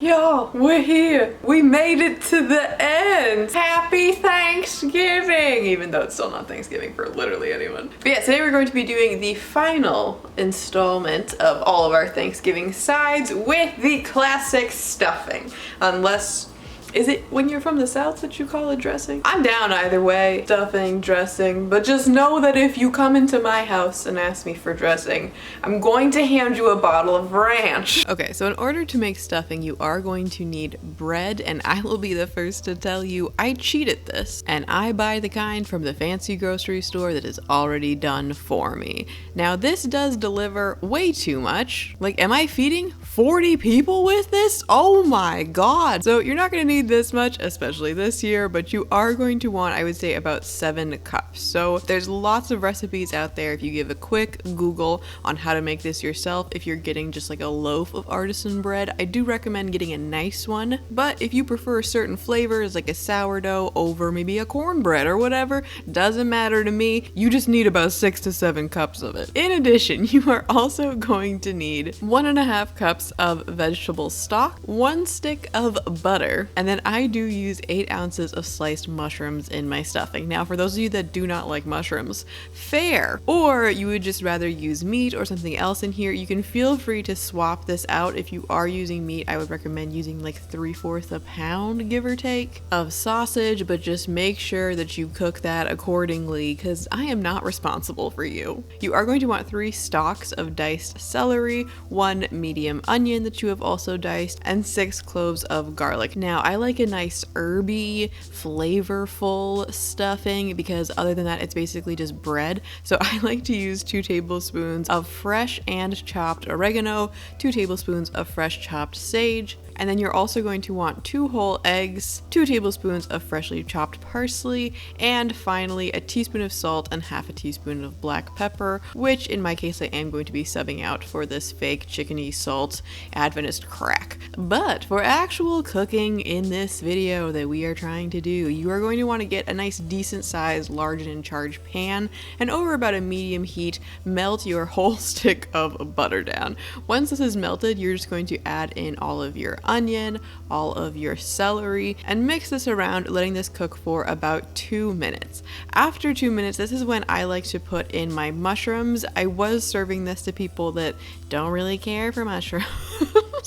Y'all, we're here. We made it to the end. Happy Thanksgiving! Even though it's still not Thanksgiving for literally anyone. But yeah, today we're going to be doing the final installment of all of our Thanksgiving sides with the classic stuffing. Unless... is it when you're from the South that you call it dressing? I'm down either way, stuffing, dressing, but just know that if you come into my house and ask me for dressing, I'm going to hand you a bottle of ranch. Okay, so in order to make stuffing, you are going to need bread, and I will be the first to tell you I cheat at this, and I buy the kind from the fancy grocery store that is already done for me. Now, this does deliver way too much. Like, am I feeding 40 people with this? Oh my god. So you're not gonna need this much, especially this year, but you are going to want, I would say, about 7 cups. So there's lots of recipes out there if you give a quick Google on how to make this yourself. If you're getting just like a loaf of artisan bread, I do recommend getting a nice one. But if you prefer certain flavors like a sourdough over maybe a cornbread or whatever, doesn't matter to me. You just need about 6 to 7 cups of it. In addition, you are also going to need 1.5 cups of vegetable stock, 1 stick of butter, and then I do use 8 ounces of sliced mushrooms in my stuffing. Now, for those of you that do not like mushrooms, fair. Or you would just rather use meat or something else in here, you can feel free to swap this out. If you are using meat, I would recommend using like 3/4 a pound, give or take, of sausage, but just make sure that you cook that accordingly because I am not responsible for you. You are going to want 3 stalks of diced celery, 1 medium onion that you have also diced, and 6 cloves of garlic. Now, I like a nice herby, flavorful stuffing because other than that, it's basically just bread. So I like to use 2 tablespoons of fresh and chopped oregano, 2 tablespoons of fresh chopped sage, and then you're also going to want 2 whole eggs, 2 tablespoons of freshly chopped parsley, and finally a teaspoon of salt and half a teaspoon of black pepper, which in my case I am going to be subbing out for this fake chickeny salt Adventist crack. But for actual cooking in this video that we are trying to do, you are going to want to get a nice decent sized large and in charge pan, and over about a medium heat, melt your whole stick of butter down. Once this is melted, you're just going to add in all of your onion, all of your celery, and mix this around, letting this cook for about 2 minutes. After 2 minutes, this is when I like to put in my mushrooms. I was serving this to people that don't really care for mushrooms,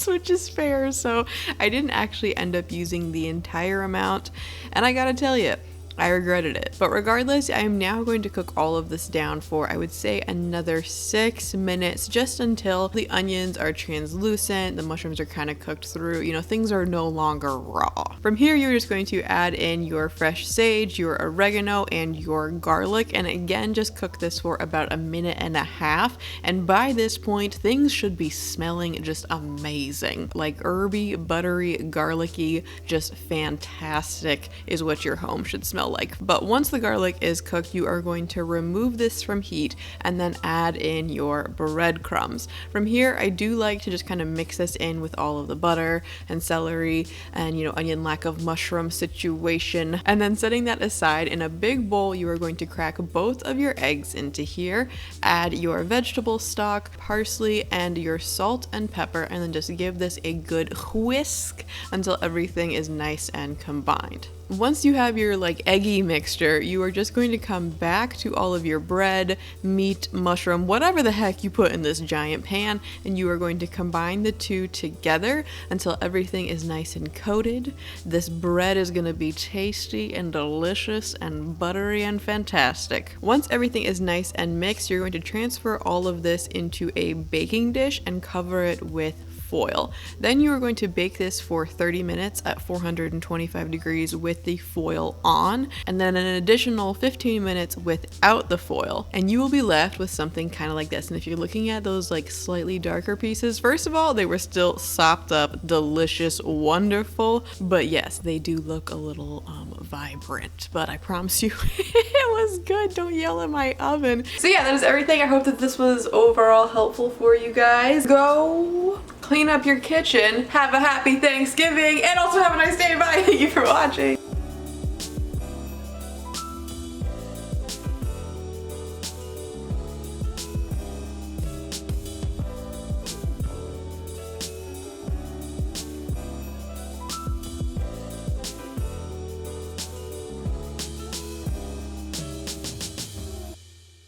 which is fair, so I didn't actually end up using the entire amount, and I gotta tell you, I regretted it. But regardless, I am now going to cook all of this down for, I would say, another 6 minutes, just until the onions are translucent, the mushrooms are kind of cooked through, you know, things are no longer raw. From here, you're just going to add in your fresh sage, your oregano, and your garlic, and again, just cook this for about 1.5 minutes, and by this point, things should be smelling just amazing. Like herby, buttery, garlicky, just fantastic is what your home should smell like. But once the garlic is cooked, you are going to remove this from heat and then add in your breadcrumbs. From here, I do like to just kind of mix this in with all of the butter and celery and, you know, onion lack of mushroom situation. And then setting that aside, in a big bowl, you are going to crack both of your eggs into here, add your vegetable stock, parsley, and your salt and pepper, and then just give this a good whisk until everything is nice and combined. Once you have your like eggy mixture, you are just going to come back to all of your bread, meat, mushroom, whatever the heck you put in this giant pan, and you are going to combine the two together until everything is nice and coated. This bread is going to be tasty and delicious and buttery and fantastic. Once everything is nice and mixed, you're going to transfer all of this into a baking dish and cover it with foil. Then you are going to bake this for 30 minutes at 425 degrees with the foil on, and then an additional 15 minutes without the foil, and you will be left with something kind of like this. And if you're looking at those like slightly darker pieces, first of all, they were still sopped up, delicious, wonderful, but yes, they do look a little vibrant, but I promise you it was good. Don't yell at my oven. So yeah, that is everything. I hope that this was overall helpful for you guys. Go clean up your kitchen, have a happy Thanksgiving, and also have a nice day. Bye. Thank you for watching.